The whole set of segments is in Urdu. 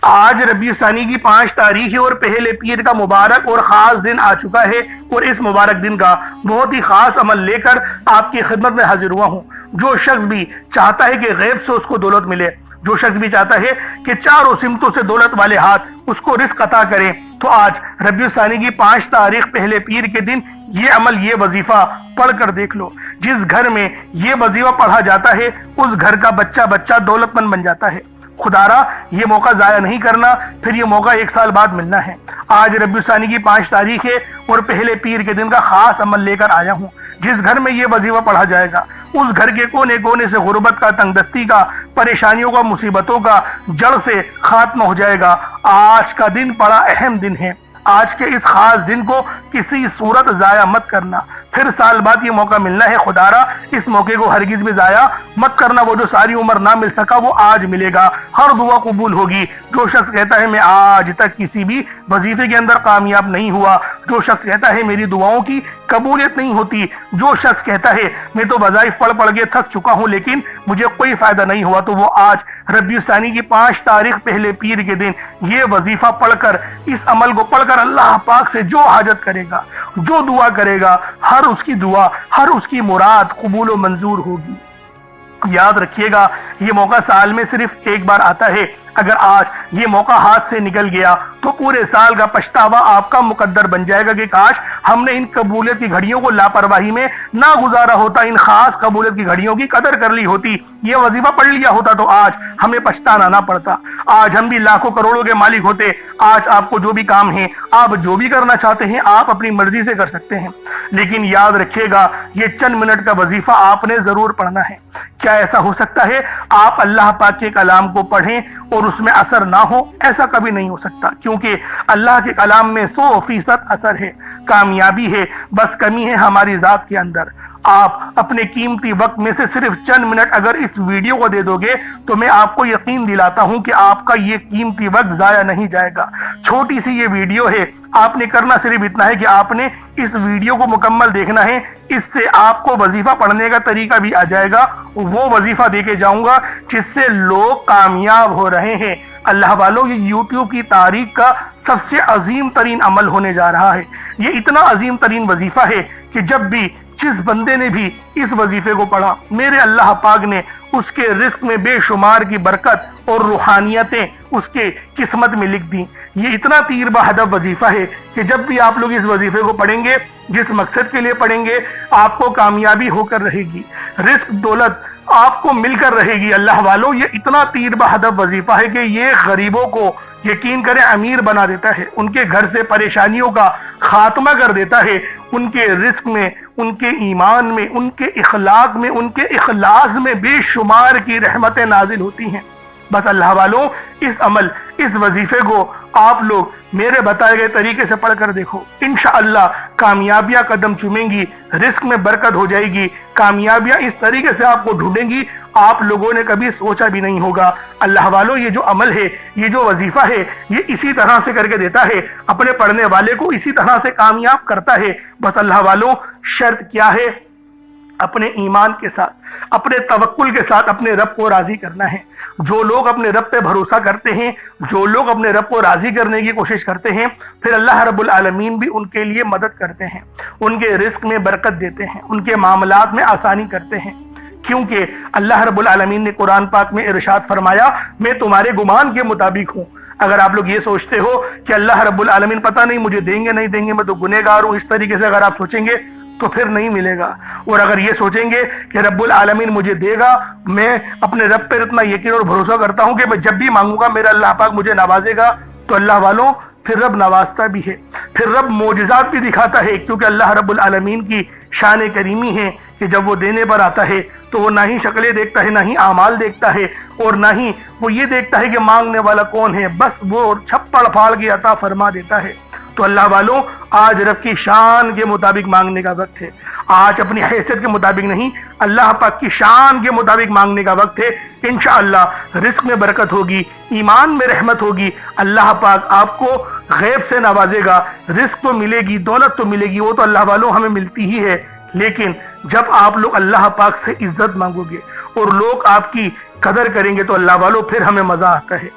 آج ربیع ثانی کی 5 تاریخ ہے اور پہلے پیر کا مبارک اور خاص دن آ چکا ہے، اور اس مبارک دن کا بہت ہی خاص عمل لے کر آپ کی خدمت میں حاضر ہوا ہوں۔ جو شخص بھی چاہتا ہے کہ غیب سے اس کو دولت ملے، جو شخص بھی چاہتا ہے کہ چاروں سمتوں سے دولت والے ہاتھ اس کو رزق عطا کریں، تو آج ربیع ثانی کی 5 تاریخ پہلے پیر کے دن یہ عمل، یہ وظیفہ پڑھ کر دیکھ لو۔ جس گھر میں یہ وظیفہ پڑھا جاتا ہے اس گھر کا بچہ دولت مند بن جاتا ہے۔ خدا را یہ موقع ضائع نہیں کرنا، پھر یہ موقع 1 سال بعد ملنا ہے۔ آج ربیع ثانی کی 5 تاریخ ہے اور پہلے پیر کے دن کا خاص عمل لے کر آیا ہوں۔ جس گھر میں یہ وظیفہ پڑھا جائے گا اس گھر کے کونے کونے سے غربت کا، تنگ دستی کا، پریشانیوں کا، مصیبتوں کا جڑ سے خاتمہ ہو جائے گا۔ آج کا دن بڑا اہم دن ہے۔ آج کے اس خاص دن کو کسی صورت ضائع مت کرنا، پھر سال بعد یہ موقع ملنا ہے۔ خدا را اس موقع کو ہرگز بھی ضائع مت کرنا۔ وہ جو ساری عمر نہ مل سکا وہ آج ملے گا، ہر دعا قبول ہوگی۔ جو شخص کہتا ہے میں آج تک کسی بھی وظیفے کے اندر کامیاب نہیں ہوا، جو شخص کہتا ہے میری دعاؤں کی قبولیت نہیں ہوتی، جو شخص کہتا ہے میں تو وظائف پڑھ کے تھک چکا ہوں لیکن مجھے کوئی فائدہ نہیں ہوا، تو وہ آج ربیع ثانی کی 5 تاریخ پہلے پیر کے دن یہ وظیفہ پڑھ کر، اس عمل کو پڑھ کر اللہ پاک سے جو حاجت کرے گا، جو دعا کرے گا، ہر اس کی دعا، ہر اس کی مراد قبول و منظور ہوگی۔ یاد رکھیے گا یہ موقع سال میں صرف ایک بار آتا ہے۔ اگر آج یہ موقع ہاتھ سے نکل گیا تو پورے سال کا پچھتاوا آپ کا مقدر بن جائے گا کہ کاش ہم نے ان قبولیت کی گھڑیوں کو لاپرواہی میں نہ گزارا ہوتا، ان خاص قبولیت کی گھڑیوں کی قدر کر لی ہوتی، یہ وظیفہ پڑھ لیا ہوتا تو آج ہمیں پچھتانا نہ پڑتا، آج ہم بھی لاکھوں کروڑوں کے مالک ہوتے۔ آج آپ کو جو بھی کام ہے، آپ جو بھی کرنا چاہتے ہیں، آپ اپنی مرضی سے کر سکتے ہیں، لیکن یاد رکھیے گا یہ چند منٹ کا وظیفہ آپ نے ضرور پڑھنا ہے۔ کیا ایسا ہو سکتا ہے آپ اللہ پاک کے کلام کو پڑھیں اور اس میں اثر نہ ہو؟ ایسا کبھی نہیں ہو سکتا، کیونکہ اللہ کے کلام میں 100% اثر ہے، کامیابی ہے، بس کمی ہے ہماری ذات کے اندر۔ آپ اپنے قیمتی وقت میں سے صرف چند منٹ اگر اس ویڈیو کو دے دو گے تو میں آپ کو یقین دلاتا ہوں کہ آپ کا یہ قیمتی وقت ضائع نہیں جائے گا۔ چھوٹی سی یہ ویڈیو ہے، آپ نے کرنا صرف اتنا ہے کہ آپ نے اس ویڈیو کو مکمل دیکھنا ہے۔ اس سے آپ کو وظیفہ پڑھنے کا طریقہ بھی آ جائے گا، وہ وظیفہ دے کے جاؤں گا جس سے لوگ کامیاب ہو رہے ہیں۔ اللہ والوں، یہ یوٹیوب کی تاریخ کا سب سے عظیم ترین عمل ہونے جا رہا ہے۔ یہ اتنا عظیم ترین وظیفہ ہے کہ جب بھی جس بندے نے بھی اس وظیفے کو پڑھا، میرے اللہ پاک نے اس کے رزق میں بے شمار کی برکت اور روحانیتیں اس کے قسمت میں لکھ دیں۔ یہ اتنا تیر بہدف وظیفہ ہے کہ جب بھی آپ لوگ اس وظیفے کو پڑھیں گے، جس مقصد کے لیے پڑھیں گے، آپ کو کامیابی ہو کر رہے گی، رزق دولت آپ کو مل کر رہے گی۔ اللہ والوں، یہ اتنا تیر بہدف وظیفہ ہے کہ یہ غریبوں کو یقین کریں امیر بنا دیتا ہے، ان کے گھر سے پریشانیوں کا خاتمہ کر دیتا ہے، ان کے رزق میں، ان کے ایمان میں، ان کے اخلاق میں، ان کے اخلاص میں بے شمار کی رحمتیں نازل ہوتی ہیں۔ بس اللہ والوں، اس عمل، اس وظیفے کو آپ لوگ میرے بتائے گئے طریقے سے پڑھ کر دیکھو، انشاءاللہ کامیابیاں قدم چومیں گی، رزق میں برکت ہو جائے گی، کامیابیاں اس طریقے سے آپ کو ڈھونڈیں گی آپ لوگوں نے کبھی سوچا بھی نہیں ہوگا۔ اللہ والوں، یہ جو عمل ہے، یہ جو وظیفہ ہے، یہ اسی طرح سے کر کے دیتا ہے، اپنے پڑھنے والے کو اسی طرح سے کامیاب کرتا ہے۔ بس اللہ والوں، شرط کیا ہے؟ اپنے ایمان کے ساتھ، اپنے توکل کے ساتھ اپنے رب کو راضی کرنا ہے۔ جو لوگ اپنے رب پہ بھروسہ کرتے ہیں، جو لوگ اپنے رب کو راضی کرنے کی کوشش کرتے ہیں، پھر اللہ رب العالمین بھی ان کے لیے مدد کرتے ہیں، ان کے رزق میں برکت دیتے ہیں، ان کے معاملات میں آسانی کرتے ہیں، کیونکہ اللہ رب العالمین نے قرآن پاک میں ارشاد فرمایا میں تمہارے گمان کے مطابق ہوں۔ اگر آپ لوگ یہ سوچتے ہو کہ اللہ رب العالمین پتہ نہیں مجھے دیں گے نہیں دیں گے، میں تو گنہگار ہوں، اس طریقے سے اگر آپ سوچیں گے تو پھر نہیں ملے گا۔ اور اگر یہ سوچیں گے کہ رب العالمین مجھے دے گا، میں اپنے رب پر اتنا یقین اور بھروسہ کرتا ہوں کہ میں جب بھی مانگوں گا میرا اللہ پاک مجھے نوازے گا، تو اللہ والوں پھر رب نوازتا بھی ہے، پھر رب معجزات بھی دکھاتا ہے، کیونکہ اللہ رب العالمین کی شان کریمی ہے کہ جب وہ دینے پر آتا ہے تو وہ نہ ہی شکلیں دیکھتا ہے، نہ ہی اعمال دیکھتا ہے، اور نہ ہی وہ یہ دیکھتا ہے کہ مانگنے والا کون ہے، بس وہ چھپڑ پھاڑ کے عطا فرما دیتا ہے۔ تو اللہ والوں، آج رب کی شان کے مطابق مانگنے کا وقت ہے، آج اپنی حیثیت کے مطابق نہیں، اللہ پاک کی شان کے مطابق مانگنے کا وقت ہے۔ انشاءاللہ رزق میں برکت ہوگی، ایمان میں رحمت ہوگی، اللہ پاک آپ کو غیب سے نوازے گا، رزق تو ملے گی، دولت تو ملے گی، وہ تو اللہ والوں ہمیں ملتی ہی ہے، لیکن جب آپ لوگ اللہ پاک سے عزت مانگو گے اور لوگ آپ کی قدر کریں گے تو اللہ والوں پھر ہمیں مزہ آتا ہے،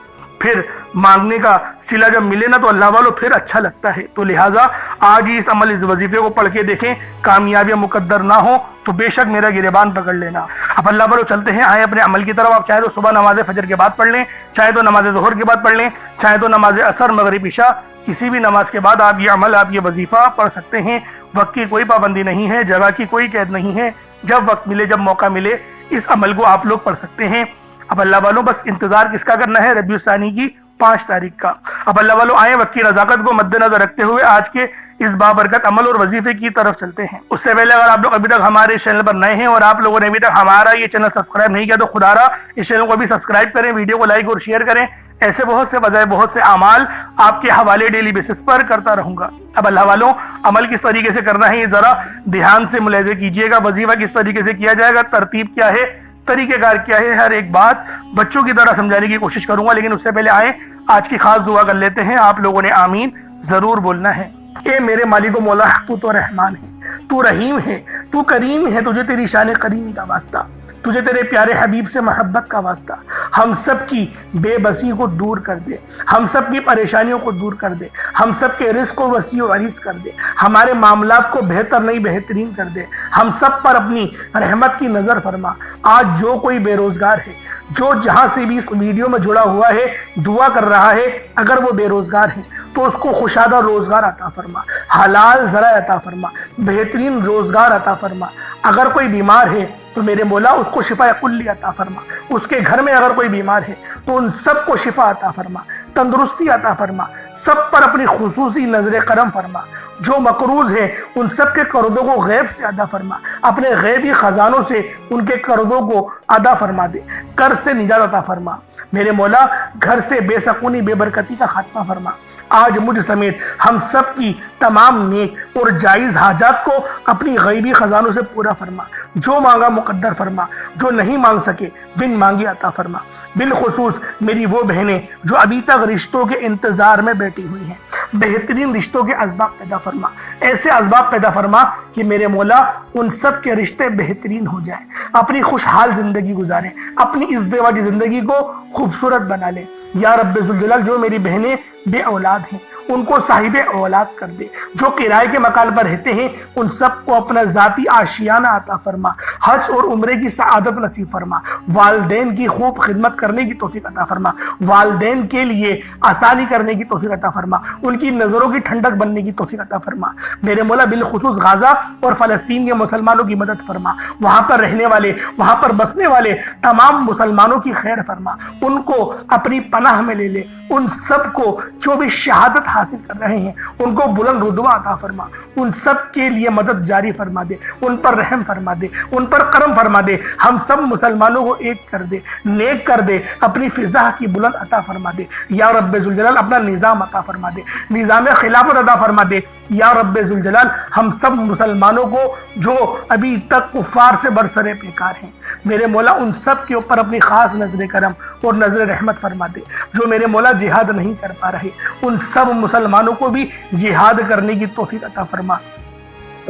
پھر مانگنے کا صلہ جب ملے نا تو اللہ والوں پھر اچھا لگتا ہے۔ تو لہٰذا آج ہی اس عمل اس وظیفے کو پڑھ کے دیکھیں، کامیابیاں مقدر نہ ہو تو بے شک میرا گریبان پکڑ لینا۔ اب اللہ والوں چلتے ہیں، آئے اپنے عمل کی طرف۔ آپ چاہے تو صبح نماز فجر کے بعد پڑھ لیں، چاہے تو نماز ظہر کے بعد پڑھ لیں، چاہے تو نماز عصر مغرب عشاء کسی بھی نماز کے بعد آپ یہ عمل، آپ یہ وظیفہ پڑھ سکتے ہیں۔ وقت کی کوئی پابندی نہیں ہے، جگہ کی کوئی قید نہیں ہے، جب وقت ملے جب موقع ملے اس عمل کو آپ لوگ پڑھ سکتے ہیں۔ اب اللہ والوں بس انتظار کس کا کرنا ہے؟ ربیع الثانی کی 5 تاریخ کا۔ اب اللہ والوں آئیں وقت کی رضاقت کو مد نظر رکھتے ہوئے آج کے اس بابرکت عمل اور وظیفے کی طرف چلتے ہیں۔ اس سے پہلے اگر آپ لوگ ابھی تک ہمارے چینل پر نئے ہیں اور آپ لوگوں نے ابھی تک ہمارا یہ چینل سبسکرائب نہیں کیا تو خدا را اس چینل کو بھی سبسکرائب کریں، ویڈیو کو لائک اور شیئر کریں۔ ایسے بہت سے بجائے بہت سے اعمال آپ کے حوالے ڈیلی بیسس پر کرتا رہوں گا۔ اب اللہ والوں عمل کس طریقے سے کرنا ہے یہ ذرا دھیان سے ملاحظہ کیجئے گا۔ وظیفہ کس طریقے سے کیا جائے گا، ترتیب کیا ہے، طریقہ کار کیا ہے، ہر ایک بات بچوں کی طرح سمجھانے کی کوشش کروں گا۔ لیکن اس سے پہلے آئیں آج کی خاص دعا کر لیتے ہیں۔ آپ لوگوں نے آمین ضرور بولنا ہے۔ اے میرے مالک و مولا، تو رحمان ہے، تو رحیم ہے، تو کریم ہے، تجھے تیری شان کریمی کا واسطہ، تجھے تیرے پیارے حبیب سے محبت کا واسطہ۔ ہم سب کی بے بسی کو دور کر دے، ہم سب کی پریشانیوں کو دور کر دے، ہم سب کے رزق کو وسیع و عریض کر دے، ہمارے معاملات کو بہتر نہیں بہترین کر دے، ہم سب پر اپنی رحمت کی نظر فرما۔ آج جو کوئی بے روزگار ہے، جو جہاں سے بھی اس ویڈیو میں جڑا ہوا ہے دعا کر رہا ہے، اگر وہ بے روزگار ہے تو اس کو خوشادہ روزگار عطا فرما، حلال ذرائع عطا فرما، بہترین روزگار عطا فرما۔ اگر کوئی بیمار ہے تو میرے مولا اس کو شفا کلی عطا فرما۔ اس کے گھر میں اگر کوئی بیمار ہے تو ان سب کو شفا عطا فرما، تندرستی عطا فرما، سب پر اپنی خصوصی نظر کرم فرما۔ جو مقروض ہیں ان سب کے قرضوں کو غیب سے ادا فرما، اپنے غیبی خزانوں سے ان کے قرضوں کو ادا فرما دے، قرض سے نجات عطا فرما۔ میرے مولا گھر سے بے سکونی بے برکتی کا خاتمہ فرما۔ آج مجھ سمیت ہم سب کی تمام نیک اور جائز حاجات کو اپنی غیبی خزانوں سے پورا فرما۔ جو مانگا مقدر فرما، جو نہیں مانگ سکے بن مانگے عطا فرما۔ بالخصوص میری وہ بہنیں جو ابھی تک رشتوں کے انتظار میں بیٹھی ہوئی ہیں، بہترین رشتوں کے اسباب پیدا فرما، ایسے اسباب پیدا فرما کہ میرے مولا ان سب کے رشتے بہترین ہو جائیں، اپنی خوشحال زندگی گزاریں، اپنی ازدواجی زندگی کو خوبصورت بنا لیں۔ یا رب ذوالجلال جو میری بہنیں بے اولاد ہیں ان کو صاحب اولاد کر دے، جو کرائے کے مکان پر رہتے ہیں ان سب کو اپنا ذاتی آشیانہ عطا فرما، حج اور عمرے کی سعادت نصیب فرما، والدین کی خوب خدمت کرنے کی توفیق عطا فرما، والدین کے لیے آسانی کرنے کی توفیق عطا فرما، ان کی نظروں کی ٹھنڈک بننے کی توفیق عطا فرما۔ میرے مولا بالخصوص غزہ اور فلسطین کے مسلمانوں کی مدد فرما، وہاں پر رہنے والے، وہاں پر بسنے والے تمام مسلمانوں کی خیر فرما، ان کو اپنی پناہ میں لے لے، ان سب کو جو بھی شہادت حاصل کر رہے ہیں ان کو بلند رتبہ عطا فرما، ان سب کے لیے مدد جاری فرما دے، ان پر رحم فرما دے، ان پر کرم فرما دے، ہم سب مسلمانوں کو ایک کر دے، نیک کر دے، اپنی فضا کی بلند عطا فرما دے۔ یا رب ذوالجلال اپنا نظام عطا فرما دے، نظام خلافت عطا فرما دے۔ یا رب ذوالجلال ہم سب مسلمانوں کو جو ابھی تک کفار سے برسرے پیکار ہیں میرے مولا ان سب کے اوپر اپنی خاص نظر کرم اور نظر رحمت فرما دے۔ جو میرے مولا جہاد نہیں کر پا رہے ان سب مسلمانوں کو بھی جہاد کرنے کی توفیق عطا فرما،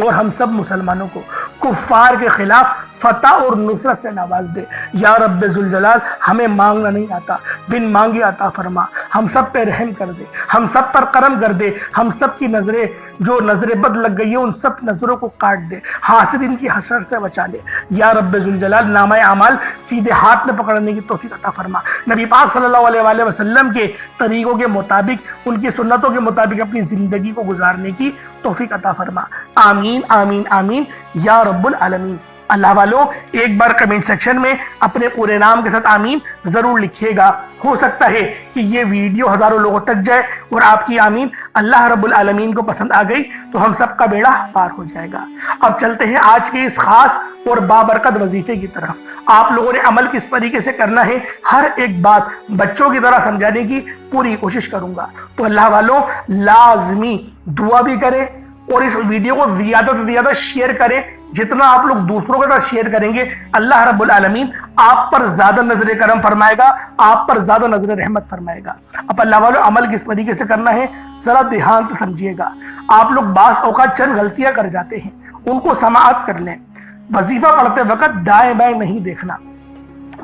اور ہم سب مسلمانوں کو کفار کے خلاف فتح اور نصرت سے نواز دے۔ یا رب ذوالجلال ہمیں مانگنا نہیں آتا، بن مانگے عطا فرما، ہم سب پہ رحم کر دے، ہم سب پر کرم کر دے، ہم سب کی نظریں جو نظر بد لگ گئی ہے ان سب نظروں کو کاٹ دے، حاسد ان کی حسرت سے بچا لے۔ یا رب ذوالجلال نامہ اعمال سیدھے ہاتھ میں پکڑنے کی توفیق عطا فرما، نبی پاک صلی اللہ علیہ وآلہ وسلم کے طریقوں کے مطابق، ان کی سنتوں کے مطابق اپنی زندگی کو گزارنے کی توفیق عطا فرما۔ آمین آمین آمین یا رب العالمین۔ اللہ والوں ایک بار کمنٹ سیکشن میں اپنے پورے نام کے ساتھ آمین ضرور لکھیے گا۔ ہو سکتا ہے کہ یہ ویڈیو ہزاروں لوگوں تک جائے اور آپ کی آمین اللہ رب العالمین کو پسند آ گئی تو ہم سب کا بیڑا پار ہو جائے گا۔ اب چلتے ہیں آج کے اس خاص اور بابرکت وظیفے کی طرف۔ آپ لوگوں نے عمل کس طریقے سے کرنا ہے ہر ایک بات بچوں کی طرح سمجھانے کی پوری کوشش کروں گا۔ تو اللہ والوں لازمی دعا بھی کریں اور اس ویڈیو کو زیادہ سے زیادہ شیئر کریں۔ جتنا آپ لوگ دوسروں کے ساتھ شیئر کریں گے اللہ رب العالمین آپ پر زیادہ نظر کرم فرمائے گا، آپ پر زیادہ نظر رحمت فرمائے گا۔ اب اللہ والوں عمل کس طریقے سے کرنا ہے ذرا دھیان سے سمجھیے گا۔ آپ لوگ بعض اوقات چند غلطیاں کر جاتے ہیں، ان کو سماعت کر لیں۔ وظیفہ پڑھتے وقت دائیں بائیں نہیں دیکھنا،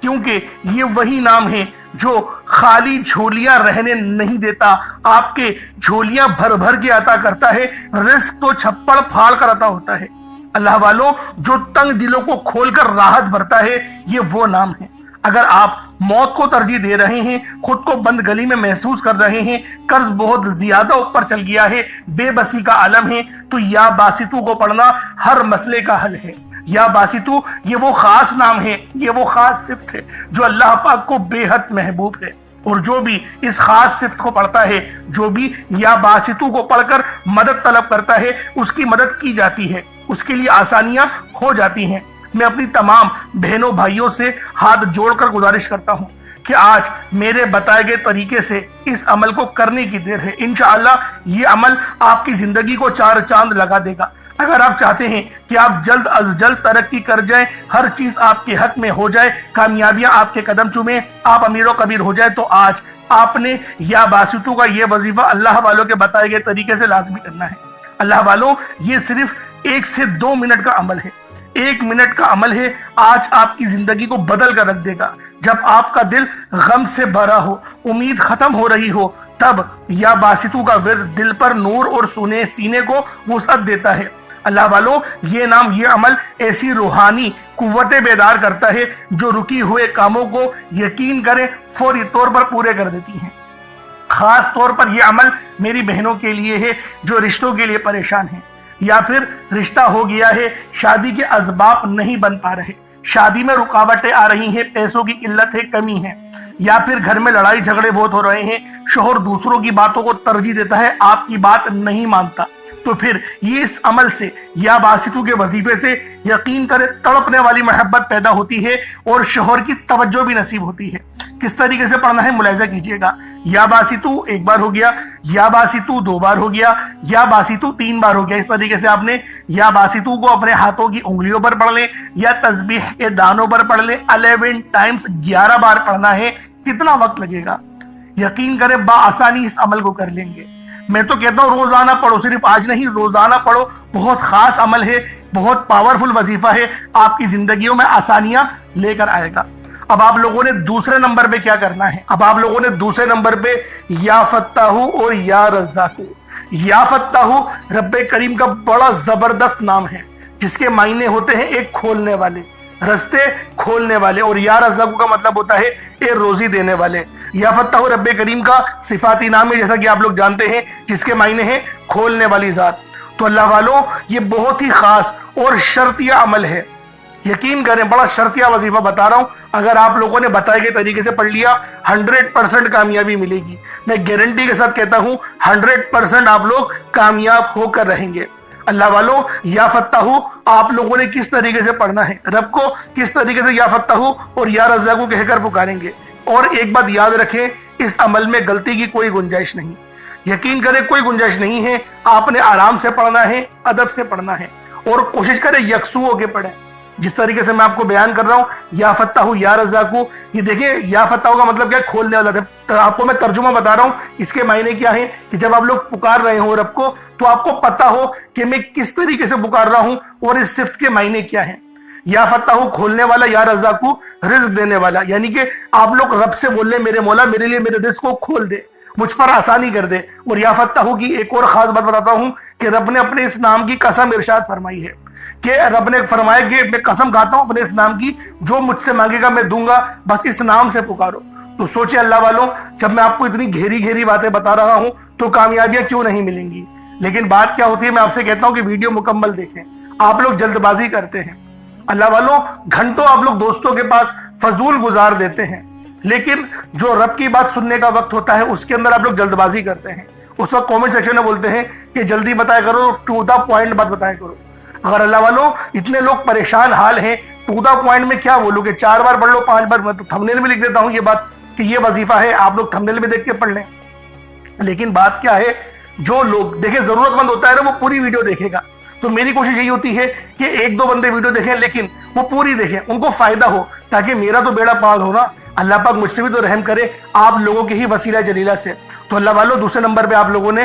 کیونکہ یہ وہی نام ہے جو خالی جھولیاں رہنے نہیں دیتا، آپ کے جھولیاں بھر بھر کے عطا کرتا ہے، رزق تو چھپڑ پھاڑ کر عطا ہوتا ہے۔ اللہ والوں، جو تنگ دلوں کو کھول کر راحت بھرتا ہے، یہ وہ نام ہے۔ اگر آپ موت کو ترجیح دے رہے ہیں، خود کو بند گلی میں محسوس کر رہے ہیں، قرض بہت زیادہ اوپر چل گیا ہے، بے بسی کا عالم ہے، تو یا باسطو کو پڑھنا ہر مسئلے کا حل ہے۔ یا باسطو یہ وہ خاص نام ہے، یہ وہ خاص صفت ہے جو اللہ پاک کو بے حد محبوب ہے، اور جو بھی اس خاص صفت کو پڑھتا ہے، جو بھی یا باسطو کو پڑھ کر مدد طلب کرتا ہے، اس کی مدد کی جاتی ہے، اس کے لیے آسانیاں ہو جاتی ہیں۔ میں اپنی تمام بہنوں بھائیوں سے ہاتھ جوڑ کر گزارش کرتا ہوں کہ آج میرے بتائے گئے طریقے سے اس عمل کو کرنے کی دیر ہے۔ انشاءاللہ یہ عمل آپ کی زندگی کو چار چاند لگا دے گا۔ اگر آپ چاہتے ہیں کہ آپ جلد از جلد ترقی کر جائیں، ہر چیز آپ کے حق میں ہو جائے، کامیابیاں آپ کے قدم چومیں، آپ امیر و کبیر ہو جائے، تو آج آپ نے یا باسطو کا یہ وظیفہ اللہ والوں کے بتائے گئے طریقے سے لازمی کرنا ہے۔ اللہ والوں، یہ صرف 1 سے 2 منٹ کا عمل ہے، 1 منٹ کا عمل ہے، آج آپ کی زندگی کو بدل کر رکھ دے گا۔ جب آپ کا دل غم سے بھرا ہو، امید ختم ہو رہی ہو، تب یا باسطو کا ورد دل پر نور اور سینے کو وسعت دیتا ہے۔ اللہ والوں، یہ نام، یہ عمل ایسی روحانی قوتیں بیدار کرتا ہے جو رکی ہوئے کاموں کو یقین کریں فوری طور پر پورے کر دیتی ہیں۔ خاص طور پر یہ عمل میری بہنوں کے لیے ہے جو رشتوں کے لیے پریشان ہیں، یا پھر رشتہ ہو گیا ہے، شادی کے اسباب نہیں بن پا رہے، شادی میں رکاوٹیں آ رہی ہیں، پیسوں کی قلت ہے، کمی ہے، یا پھر گھر میں لڑائی جھگڑے بہت ہو رہے ہیں، شوہر دوسروں کی باتوں کو ترجیح دیتا ہے، آپ کی بات نہیں مانتا، تو پھر یہ اس عمل سے یا باسطو کے وظیفے سے یقین کرے تڑپنے والی محبت پیدا ہوتی ہے اور شوہر کی توجہ بھی نصیب ہوتی ہے۔ کس طریقے سے پڑھنا ہے ملاحظہ کیجئے گا۔ یا باسطو 1 بار ہو گیا، یا باسطو 2 بار ہو گیا، یا باسطو 3 بار ہو گیا۔ اس طریقے سے آپ نے یا باسطو کو اپنے ہاتھوں کی انگلیوں پر پڑھ لیں، یا تسبیح کے دانوں پر پڑھ لیں، 11 ٹائمز 11 بار پڑھنا ہے۔ کتنا وقت لگے گا؟ یقین کریں بآسانی اس عمل کو کر لیں گے۔ میں تو کہتا ہوں روزانہ پڑھو، صرف آج نہیں، روزانہ پڑھو، بہت خاص عمل ہے، بہت پاورفل وظیفہ ہے، آپ کی زندگیوں میں آسانیاں لے کر آئے گا۔ اب آپ لوگوں نے دوسرے نمبر پہ کیا کرنا ہے؟ اب آپ لوگوں نے دوسرے نمبر پہ یا فتاحو اور یا رزاقو۔ یا فتاحو رب کریم کا بڑا زبردست نام ہے جس کے معنی ہوتے ہیں ایک کھولنے والے، رستے کھولنے والے، اور یا رزاقو کا مطلب ہوتا ہے اے روزی دینے والے۔ یا فتاحو رب کریم کا صفاتی نام ہے، جیسا کہ آپ لوگ جانتے ہیں، جس کے معنی ہیں کھولنے والی ذات۔ تو اللہ والوں، یہ بہت ہی خاص اور شرطیہ عمل ہے، یقین کریں بڑا شرطیہ وظیفہ بتا رہا ہوں۔ اگر آپ لوگوں نے بتائے گئے طریقے سے پڑھ لیا، 100% کامیابی ملے گی۔ میں گارنٹی کے ساتھ کہتا ہوں 100% آپ لوگ کامیاب ہو کر رہیں گے۔ اللہ والوں، یا فتاحو آپ لوگوں نے کس طریقے سے پڑھنا ہے، رب کو کس طریقے سے یا فتاحو اور یا رزاقو کہہ کر پکاریں گے۔ اور ایک بات یاد رکھیں، اس عمل میں غلطی کی کوئی گنجائش نہیں، یقین کریں کوئی گنجائش نہیں ہے۔ آپ نے آرام سے پڑھنا ہے، ادب سے پڑھنا ہے، اور کوشش کریں یکسو ہو کے پڑھیں۔ جس طریقے سے میں آپ کو بیان کر رہا ہوں، یا فتاحو یا رزاقو، یہ دیکھیں یا فتاحو کا مطلب کیا ہے؟ کھولنے والا۔ آپ کو میں ترجمہ بتا رہا ہوں، اس کے معنی کیا ہے کہ جب آپ لوگ پکار رہے ہوں رب کو، تو آپ کو پتا ہو کہ میں کس طریقے سے پکار رہا ہوں اور اس صفت کے معنی کیا ہیں۔ یا فتاحو کھولنے والا، یا رزاقو رزق دینے والا، یعنی کہ آپ لوگ رب سے بول لیں میرے مولا میرے لیے میرے رزق کو کھول دے، مجھ پر آسانی کر دے۔ اور یا فتاحو کی ایک اور خاص بات بتاتا ہوں کہ رب نے اپنے اس نام کی قسم ارشاد فرمائی ہے، کہ رب نے فرمایا کہ میں قسم کھاتا ہوں اپنے اس نام کی، جو مجھ سے مانگے گا میں دوں گا، بس اس نام سے پکارو۔ تو سوچے اللہ والوں، جب میں آپ کو اتنی گہری باتیں بتا رہا ہوں تو کامیابیاں کیوں نہیں ملیں گی؟ لیکن بات کیا ہوتی ہے، میں آپ سے کہتا ہوں کہ ویڈیو مکمل دیکھیں۔ آپ لوگ جلد بازی کرتے ہیں، اللہ والوں، گھنٹوں آپ لوگ دوستوں کے پاس فضول گزار دیتے ہیں، لیکن جو رب کی بات سننے کا وقت ہوتا ہے اس کے اندر آپ لوگ جلد بازی کرتے ہیں۔ اس وقت کامنٹ سیکشن میں بولتے ہیں کہ جلدی بتایا کرو، ٹو دا پوائنٹ بات بتایا کرو۔ اگر اللہ والوں اتنے لوگ پریشان حال ہیں، ٹو دا پوائنٹ میں کیا بولو گے؟ 4 بار پڑھ لو، 5 بار، میں تو تھمبنیل میں لکھ دیتا ہوں یہ بات کہ یہ وظیفہ ہے، آپ لوگ تھمبنیل میں دیکھ کے پڑھ لیں۔ لیکن بات کیا ہے، جو لوگ دیکھیں ضرورت مند ہوتا ہے نا وہ پوری ویڈیو دیکھے گا۔ تو میری کوشش یہی ہوتی ہے کہ 1-2 بندے ویڈیو دیکھیں، لیکن وہ پوری دیکھیں، ان کو فائدہ ہو، تاکہ میرا تو بیڑا پار ہو نا۔ اللہ پاک مجھ سے بھی تو رحم کرے آپ لوگوں کے ہی وسیلہ جلیلہ سے۔ تو اللہ والوں، دوسرے نمبر پہ آپ لوگوں نے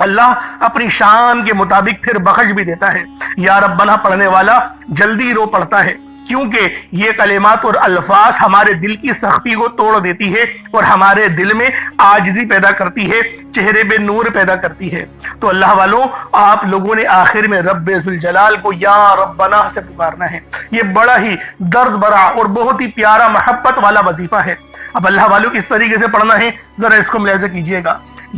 اللہ اپنی شان کے مطابق پھر بخش بھی دیتا ہے۔ یا ربنا پڑھنے والا جلدی رو پڑتا ہے، کیونکہ یہ کلمات اور الفاظ ہمارے دل کی سختی کو توڑ دیتی ہے اور ہمارے دل میں عاجزی پیدا کرتی ہے، چہرے پہ نور پیدا کرتی ہے۔ تو اللہ والوں، آپ لوگوں نے آخر میں رب ذوالجلال کو یا ربنا سے پکارنا ہے۔ یہ بڑا ہی درد بھرا اور بہت ہی پیارا محبت والا وظیفہ ہے۔ اب اللہ والوں کس طریقے سے پڑھنا ہے ذرا اس کو ملاحظہ کیجئے گا۔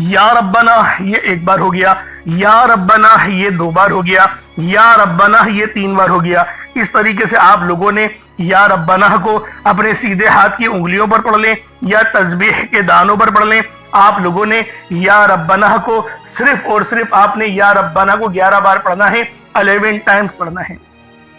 یا ربنا یہ ایک بار ہو گیا، یا ربنا یہ 2 بار ہو گیا، یا ربنا یہ 3 بار ہو گیا۔ اس طریقے سے آپ لوگوں نے یا ربنا کو اپنے سیدھے ہاتھ کی انگلیوں پر پڑھ لیں یا تسبیح کے دانوں پر پڑھ لیں۔ آپ لوگوں نے یا ربنا کو صرف اور صرف آپ نے یا ربنا کو 11 بار پڑھنا ہے، 11 ٹائمز پڑھنا ہے۔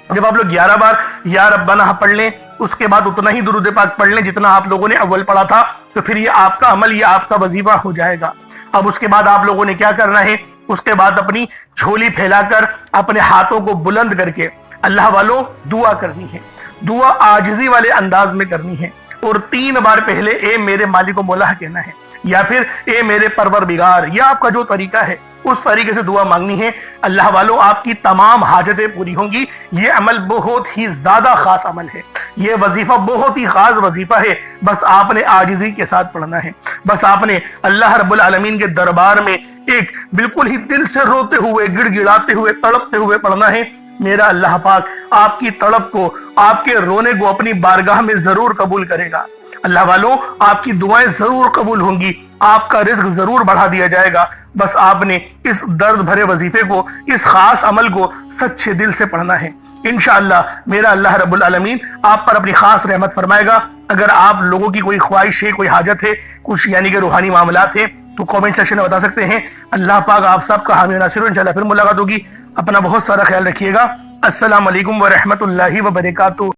جب آپ لوگ 11 بار یا ربنا پڑھ لیں، اس کے بعد اتنا ہی درود پاک پڑھ لیں جتنا آپ لوگوں نے اول پڑھا تھا، تو پھر یہ آپ کا عمل، یہ آپ کا وظیفہ ہو جائے گا۔ اب اس کے بعد آپ لوگوں نے کیا کرنا ہے، اس کے بعد اپنی جھولی پھیلا کر اپنے ہاتھوں کو بلند کر کے اللہ والوں دعا کرنی ہے۔ دعا عاجزی والے انداز میں کرنی ہے اور 3 بار پہلے اے میرے مالک و مولا کہنا ہے، یا پھر اے میرے پروردگار، یا آپ کا جو طریقہ ہے اس طریقے سے دعا مانگنی ہے۔ اللہ والوں، آپ کی تمام حاجتیں پوری ہوں گی۔ یہ عمل بہت ہی زیادہ خاص عمل ہے، یہ وظیفہ بہت ہی خاص وظیفہ ہے۔ بس آپ نے عاجزی کے ساتھ پڑھنا ہے، بس آپ نے اللہ رب العالمین کے دربار میں ایک بالکل ہی دل سے روتے ہوئے، گڑ گڑاتے ہوئے، تڑپتے ہوئے پڑھنا ہے۔ میرا اللہ پاک آپ کی تڑپ کو، آپ کے رونے کو اپنی بارگاہ میں ضرور قبول کرے گا۔ اللہ والوں، آپ کی دعائیں ضرور قبول ہوں گی، آپ کا رزق ضرور بڑھا دیا جائے گا۔ بس آپ نے اس درد بھرے وظیفے کو، اس خاص عمل کو سچے دل سے پڑھنا ہے۔ انشاءاللہ میرا اللہ رب العالمین آپ پر اپنی خاص رحمت فرمائے گا۔ اگر آپ لوگوں کی کوئی خواہش ہے، کوئی حاجت ہے، کچھ یعنی کہ روحانی معاملات ہیں، تو کامنٹ سیکشن میں بتا سکتے ہیں۔ اللہ پاک آپ سب کا حامی و ناصر ہو۔ انشاءاللہ پھر ملاقات ہوگی۔ اپنا بہت سارا خیال رکھیے گا۔ السلام علیکم ورحمۃ اللہ وبرکاتہ۔